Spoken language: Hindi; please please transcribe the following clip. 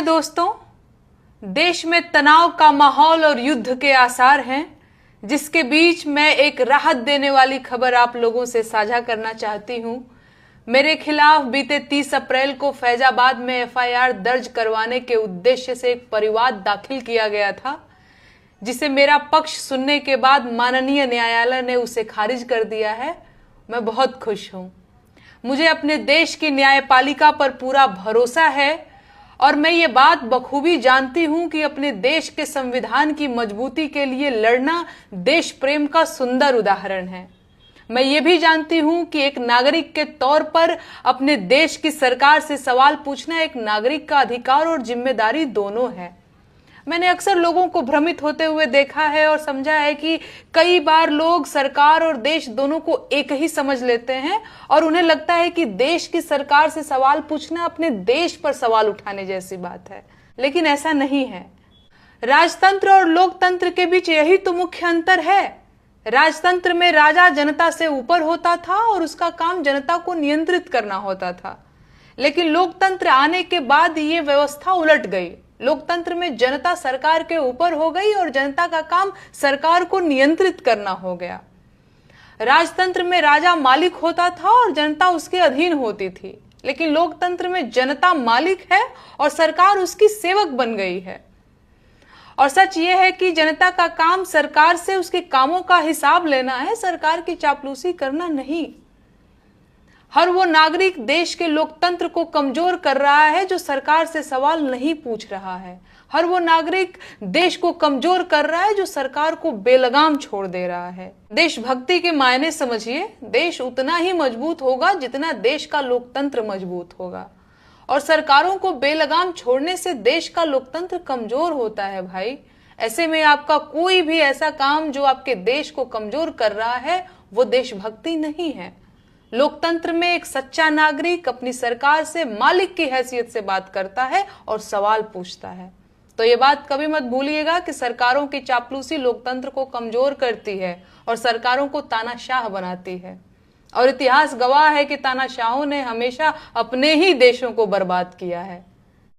दोस्तों, देश में तनाव का माहौल और युद्ध के आसार हैं, जिसके बीच मैं एक राहत देने वाली खबर आप लोगों से साझा करना चाहती हूं। मेरे खिलाफ बीते 30 अप्रैल को फैजाबाद में एफआईआर दर्ज करवाने के उद्देश्य से एक परिवाद दाखिल किया गया था, जिसे मेरा पक्ष सुनने के बाद माननीय न्यायालय ने उसे खारिज कर दिया है। मैं बहुत खुश हूं। मुझे अपने देश की न्यायपालिका पर पूरा भरोसा है और मैं ये बात बखूबी जानती हूं कि अपने देश के संविधान की मजबूती के लिए लड़ना देश प्रेम का सुंदर उदाहरण है। मैं ये भी जानती हूं कि एक नागरिक के तौर पर अपने देश की सरकार से सवाल पूछना एक नागरिक का अधिकार और जिम्मेदारी दोनों है। मैंने अक्सर लोगों को भ्रमित होते हुए देखा है और समझा है कि कई बार लोग सरकार और देश दोनों को एक ही समझ लेते हैं और उन्हें लगता है कि देश की सरकार से सवाल पूछना अपने देश पर सवाल उठाने जैसी बात है, लेकिन ऐसा नहीं है। राजतंत्र और लोकतंत्र के बीच यही तो मुख्य अंतर है। राजतंत्र में राजा जनता से ऊपर होता था और उसका काम जनता को नियंत्रित करना होता था, लेकिन लोकतंत्र आने के बाद ये व्यवस्था उलट गई। लोकतंत्र में जनता सरकार के ऊपर हो गई और जनता का काम सरकार को नियंत्रित करना हो गया। राजतंत्र में राजा मालिक होता था और जनता उसके अधीन होती थी, लेकिन लोकतंत्र में जनता मालिक है और सरकार उसकी सेवक बन गई है। और सच यह है कि जनता का काम सरकार से उसके कामों का हिसाब लेना है, सरकार की चापलूसी करना नहीं। हर वो नागरिक देश के लोकतंत्र को कमजोर कर रहा है जो सरकार से सवाल नहीं पूछ रहा है। हर वो नागरिक देश को कमजोर कर रहा है जो सरकार को बेलगाम छोड़ दे रहा है। देशभक्ति के मायने समझिए, देश उतना ही मजबूत होगा जितना देश का लोकतंत्र मजबूत होगा, और सरकारों को बेलगाम छोड़ने से देश का लोकतंत्र कमजोर होता है भाई। ऐसे में आपका कोई भी ऐसा काम जो आपके देश को कमजोर कर रहा है वो देशभक्ति नहीं है। लोकतंत्र में एक सच्चा नागरिक अपनी सरकार से मालिक की हैसियत से बात करता है और सवाल पूछता है। तो ये बात कभी मत भूलिएगा कि सरकारों की चापलूसी लोकतंत्र को कमजोर करती है और सरकारों को तानाशाह बनाती है, और इतिहास गवाह है कि तानाशाहों ने हमेशा अपने ही देशों को बर्बाद किया है।